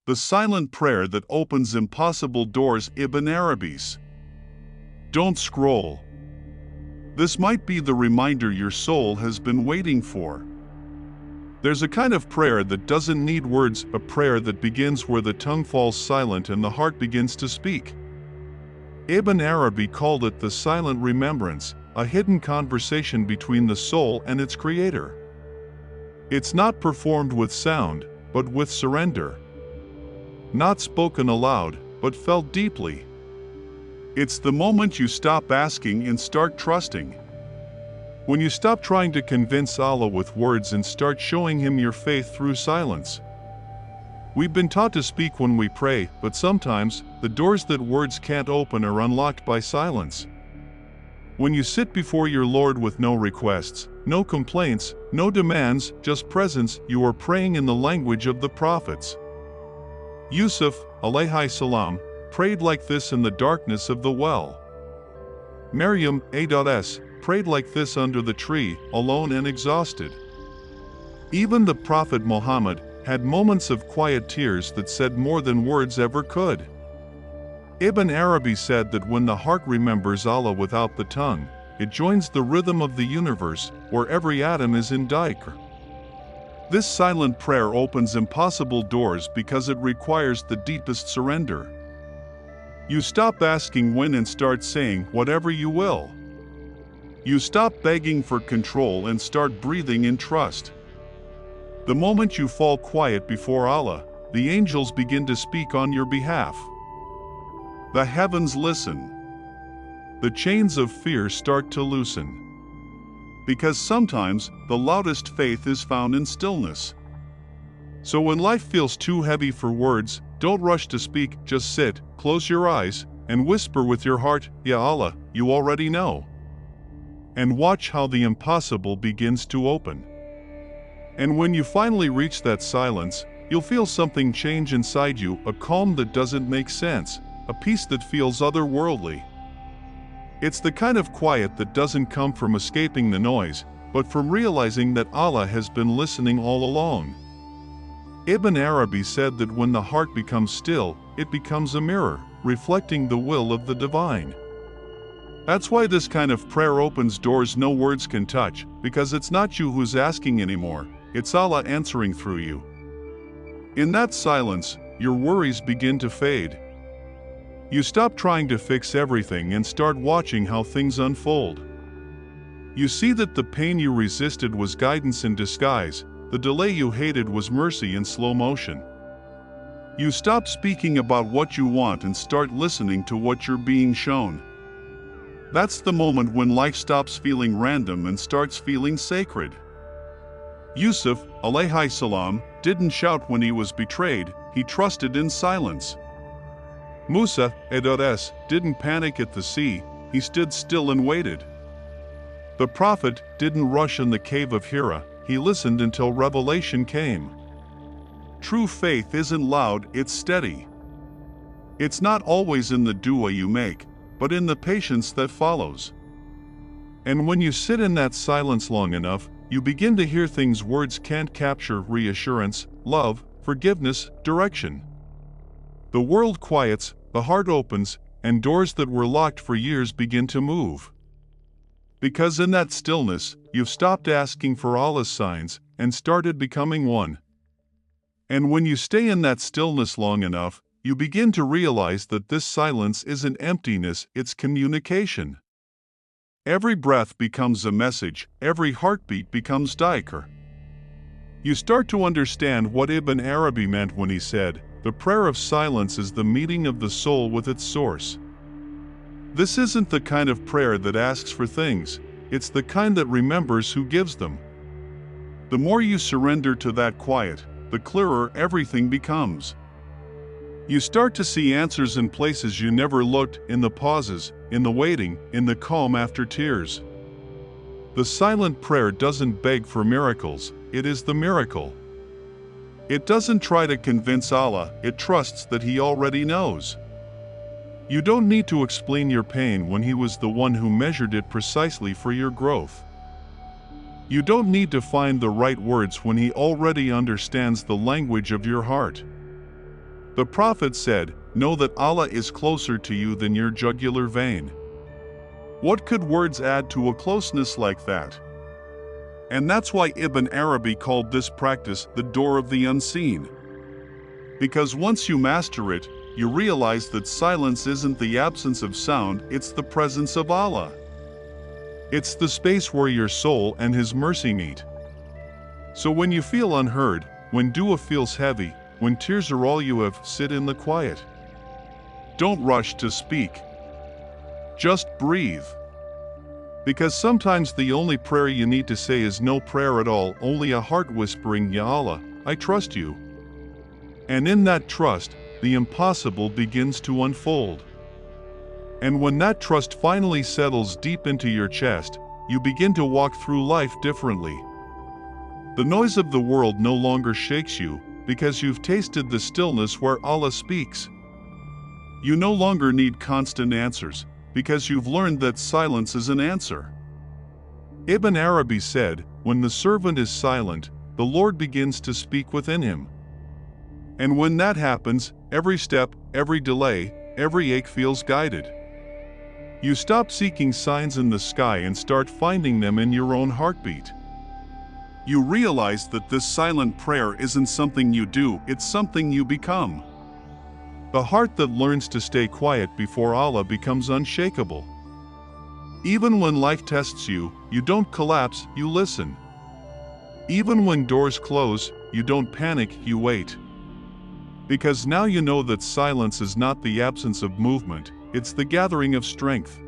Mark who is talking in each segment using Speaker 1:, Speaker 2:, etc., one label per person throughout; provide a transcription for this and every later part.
Speaker 1: The silent prayer that opens impossible doors. Ibn Arabi's. Don't scroll. This might be the reminder your soul has been waiting for. There's a kind of prayer that doesn't need words, a prayer that begins where the tongue falls silent and the heart begins to speak. Ibn Arabi called it the silent remembrance, a hidden conversation between the soul and its creator. It's not performed with sound, but with surrender. Not spoken aloud, but felt deeply. It's the moment you stop asking and start trusting. When you stop trying to convince Allah with words and start showing Him your faith through silence. We've been taught to speak when we pray, but sometimes, the doors that words can't open are unlocked by silence. When you sit before your Lord with no requests, no complaints, no demands, just presence, you are praying in the language of the prophets. Yusuf, alayhi salam, prayed like this in the darkness of the well. Maryam, a.s., prayed like this under the tree, alone and exhausted. Even the Prophet Muhammad had moments of quiet tears that said more than words ever could. Ibn Arabi said that when the heart remembers Allah without the tongue, it joins the rhythm of the universe, where every atom is in dhikr. This silent prayer opens impossible doors because it requires the deepest surrender. You stop asking when and start saying whatever you will. You stop begging for control and start breathing in trust. The moment you fall quiet before Allah, the angels begin to speak on your behalf. The heavens listen. The chains of fear start to loosen. Because sometimes, the loudest faith is found in stillness. So when life feels too heavy for words, don't rush to speak, just sit, close your eyes, and whisper with your heart, Ya Allah, you already know. And watch how the impossible begins to open. And when you finally reach that silence, you'll feel something change inside you, a calm that doesn't make sense, a peace that feels otherworldly. It's the kind of quiet that doesn't come from escaping the noise, but from realizing that Allah has been listening all along. Ibn Arabi said that when the heart becomes still, it becomes a mirror, reflecting the will of the divine. That's why this kind of prayer opens doors no words can touch, because it's not you who's asking anymore, it's Allah answering through you. In that silence, your worries begin to fade. You stop trying to fix everything and start watching how things unfold. You see that the pain you resisted was guidance in disguise, the delay you hated was mercy in slow motion. You stop speaking about what you want and start listening to what you're being shown. That's the moment when life stops feeling random and starts feeling sacred. Yusuf, alayhi salam, didn't shout when he was betrayed, he trusted in silence. Musa, a.s., didn't panic at the sea, he stood still and waited. The prophet didn't rush in the cave of Hira, he listened until revelation came. True faith isn't loud, it's steady. It's not always in the dua you make, but in the patience that follows. And when you sit in that silence long enough, you begin to hear things words can't capture: reassurance, love, forgiveness, direction. The world quiets, the heart opens, and doors that were locked for years begin to move. Because in that stillness, you've stopped asking for Allah's signs and started becoming one. And when you stay in that stillness long enough, you begin to realize that this silence isn't emptiness, it's communication. Every breath becomes a message, every heartbeat becomes dhikr. You start to understand what Ibn Arabi meant when he said, "The prayer of silence is the meeting of the soul with its source." This isn't the kind of prayer that asks for things, it's the kind that remembers who gives them. The more you surrender to that quiet, the clearer everything becomes. You start to see answers in places you never looked, in the pauses, in the waiting, in the calm after tears. The silent prayer doesn't beg for miracles, it is the miracle. It doesn't try to convince Allah, it trusts that He already knows. You don't need to explain your pain when He was the one who measured it precisely for your growth. You don't need to find the right words when He already understands the language of your heart. The Prophet said, "Know that Allah is closer to you than your jugular vein." What could words add to a closeness like that? And that's why Ibn Arabi called this practice the door of the unseen. Because once you master it, you realize that silence isn't the absence of sound, it's the presence of Allah. It's the space where your soul and His mercy meet. So when you feel unheard, when dua feels heavy, when tears are all you have, sit in the quiet. Don't rush to speak. Just breathe. Because sometimes the only prayer you need to say is no prayer at all, only a heart whispering, "Ya Allah, I trust you." And in that trust, the impossible begins to unfold. And when that trust finally settles deep into your chest, you begin to walk through life differently. The noise of the world no longer shakes you, because you've tasted the stillness where Allah speaks. You no longer need constant answers, because you've learned that silence is an answer. Ibn Arabi said, "When the servant is silent, the Lord begins to speak within him." And when that happens, every step, every delay, every ache feels guided. You stop seeking signs in the sky and start finding them in your own heartbeat. You realize that this silent prayer isn't something you do, it's something you become. The heart that learns to stay quiet before Allah becomes unshakable. Even when life tests you, you don't collapse, you listen. Even when doors close, you don't panic, you wait. Because now you know that silence is not the absence of movement, it's the gathering of strength.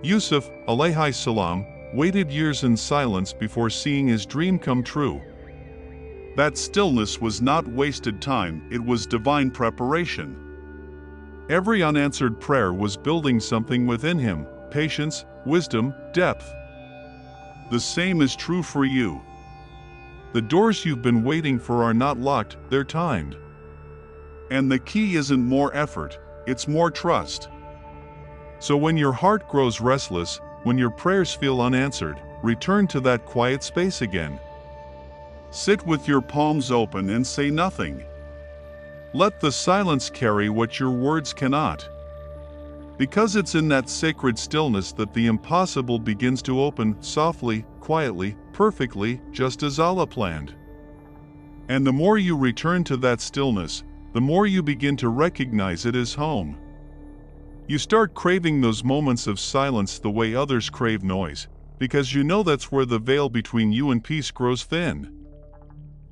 Speaker 1: Yusuf, alayhi salam, waited years in silence before seeing his dream come true. That stillness was not wasted time, it was divine preparation. Every unanswered prayer was building something within him: patience, wisdom, depth. The same is true for you. The doors you've been waiting for are not locked, they're timed. And the key isn't more effort, it's more trust. So when your heart grows restless, when your prayers feel unanswered, return to that quiet space again. Sit with your palms open and say nothing. Let the silence carry what your words cannot. Because it's in that sacred stillness that the impossible begins to open, softly, quietly, perfectly, just as Allah planned. And the more you return to that stillness, the more you begin to recognize it as home. You start craving those moments of silence the way others crave noise, because you know that's where the veil between you and peace grows thin.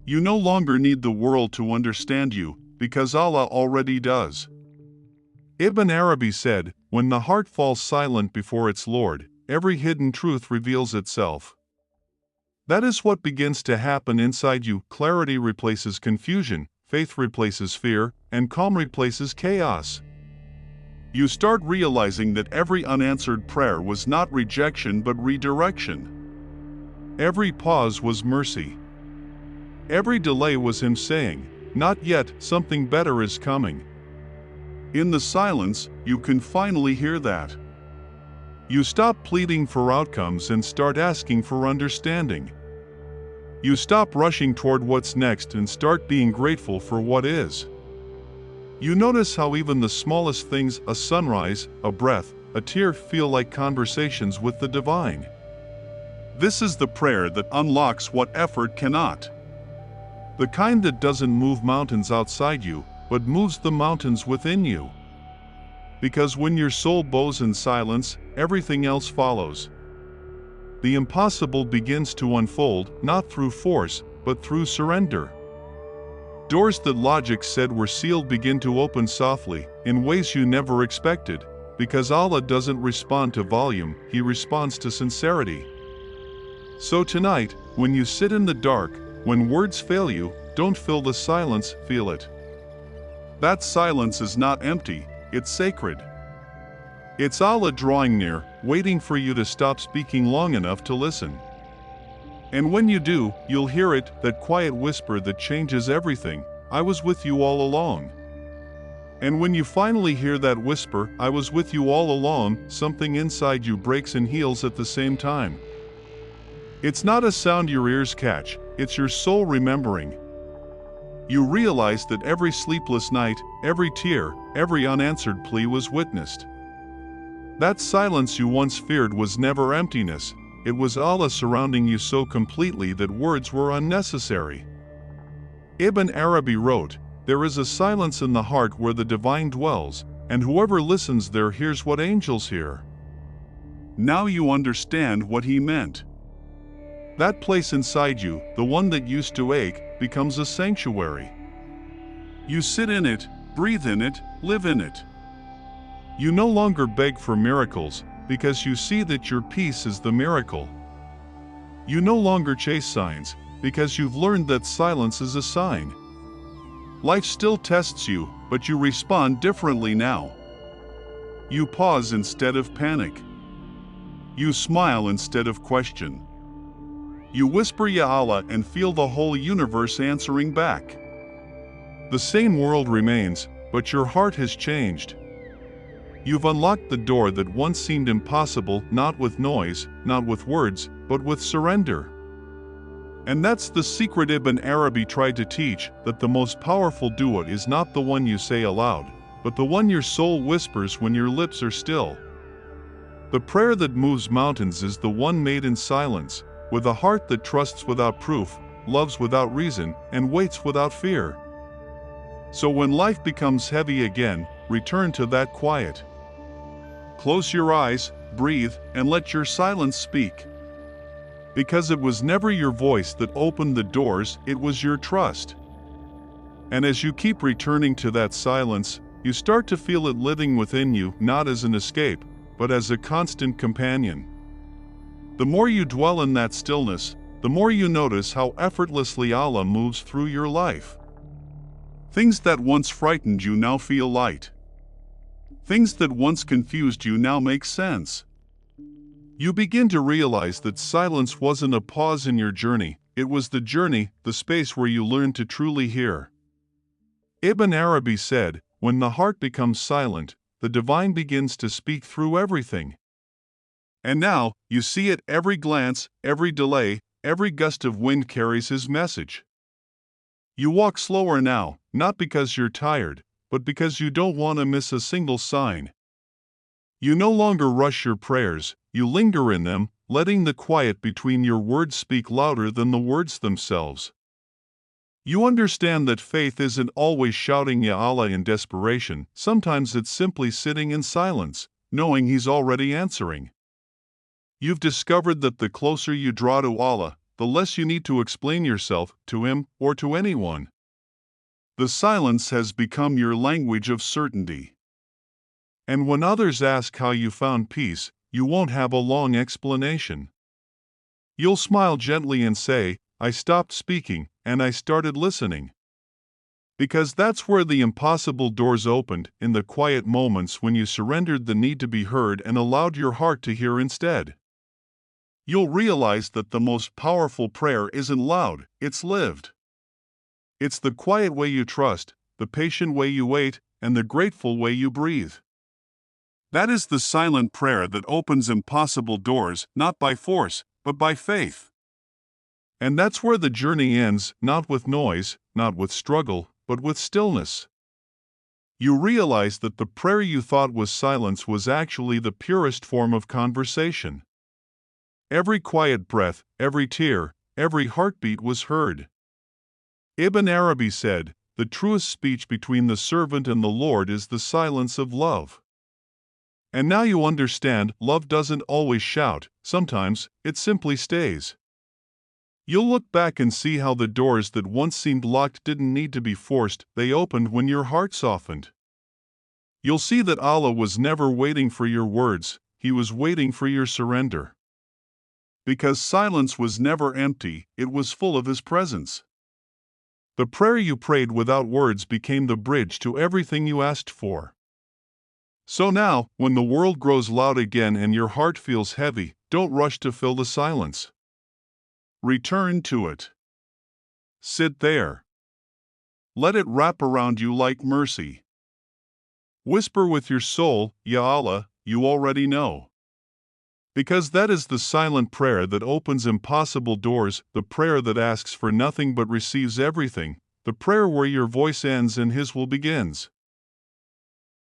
Speaker 1: You no longer need the world to understand you, because Allah already does. Ibn Arabi said, "When the heart falls silent before its Lord, every hidden truth reveals itself." That is what begins to happen inside you. Clarity replaces confusion, faith replaces fear, and calm replaces chaos. You start realizing that every unanswered prayer was not rejection but redirection. Every pause was mercy. Every delay was Him saying, "Not yet, something better is coming." In the silence, you can finally hear that. You stop pleading for outcomes and start asking for understanding. You stop rushing toward what's next and start being grateful for what is. You notice how even the smallest things, a sunrise, a breath, a tear, feel like conversations with the divine. This is the prayer that unlocks what effort cannot. The kind that doesn't move mountains outside you, but moves the mountains within you. Because when your soul bows in silence, everything else follows. The impossible begins to unfold, not through force, but through surrender. Doors that logic said were sealed begin to open softly, in ways you never expected, because Allah doesn't respond to volume, He responds to sincerity. So tonight, when you sit in the dark, when words fail you, don't fill the silence, feel it. That silence is not empty, it's sacred. It's Allah drawing near, waiting for you to stop speaking long enough to listen. And when you do, you'll hear it, that quiet whisper that changes everything: "I was with you all along." And when you finally hear that whisper, "I was with you all along," something inside you breaks and heals at the same time. It's not a sound your ears catch, it's your soul remembering. You realize that every sleepless night, every tear, every unanswered plea was witnessed. That silence you once feared was never emptiness, it was Allah surrounding you so completely that words were unnecessary. Ibn Arabi wrote, "There is a silence in the heart where the divine dwells, and whoever listens there hears what angels hear." Now you understand what he meant. That place inside you, the one that used to ache, becomes a sanctuary. You sit in it, breathe in it, live in it. You no longer beg for miracles, because you see that your peace is the miracle. You no longer chase signs, because you've learned that silence is a sign. Life still tests you, but you respond differently now. You pause instead of panic. You smile instead of question. You whisper Ya Allah and feel the whole universe answering back. The same world remains, but your heart has changed. You've unlocked the door that once seemed impossible, not with noise, not with words, but with surrender. And that's the secret Ibn Arabi tried to teach, that the most powerful dua is not the one you say aloud, but the one your soul whispers when your lips are still. The prayer that moves mountains is the one made in silence, with a heart that trusts without proof, loves without reason, and waits without fear. So when life becomes heavy again, return to that quiet. Close your eyes, breathe, and let your silence speak. Because it was never your voice that opened the doors, it was your trust. And as you keep returning to that silence, you start to feel it living within you, not as an escape, but as a constant companion. The more you dwell in that stillness, the more you notice how effortlessly Allah moves through your life. Things that once frightened you now feel light. Things that once confused you now make sense. You begin to realize that silence wasn't a pause in your journey, it was the journey, the space where you learn to truly hear. Ibn Arabi said, "When the heart becomes silent, the divine begins to speak through everything." And now, you see it every glance, every delay, every gust of wind carries his message. You walk slower now, not because you're tired, but because you don't want to miss a single sign. You no longer rush your prayers, you linger in them, letting the quiet between your words speak louder than the words themselves. You understand that faith isn't always shouting Ya Allah in desperation, sometimes it's simply sitting in silence, knowing He's already answering. You've discovered that the closer you draw to Allah, the less you need to explain yourself to Him or to anyone. The silence has become your language of certainty. And when others ask how you found peace, you won't have a long explanation. You'll smile gently and say, "I stopped speaking, and I started listening." Because that's where the impossible doors opened, in the quiet moments when you surrendered the need to be heard and allowed your heart to hear instead. You'll realize that the most powerful prayer isn't loud, it's lived. It's the quiet way you trust, the patient way you wait, and the grateful way you breathe. That is the silent prayer that opens impossible doors, not by force, but by faith. And that's where the journey ends, not with noise, not with struggle, but with stillness. You realize that the prayer you thought was silence was actually the purest form of conversation. Every quiet breath, every tear, every heartbeat was heard. Ibn Arabi said, "The truest speech between the servant and the Lord is the silence of love." And now you understand, love doesn't always shout, sometimes it simply stays. You'll look back and see how the doors that once seemed locked didn't need to be forced, they opened when your heart softened. You'll see that Allah was never waiting for your words, He was waiting for your surrender. Because silence was never empty, it was full of His presence. The prayer you prayed without words became the bridge to everything you asked for. So now, when the world grows loud again and your heart feels heavy, don't rush to fill the silence. Return to it. Sit there. Let it wrap around you like mercy. Whisper with your soul, Ya Allah, you already know. Because that is the silent prayer that opens impossible doors, the prayer that asks for nothing but receives everything, the prayer where your voice ends and his will begins.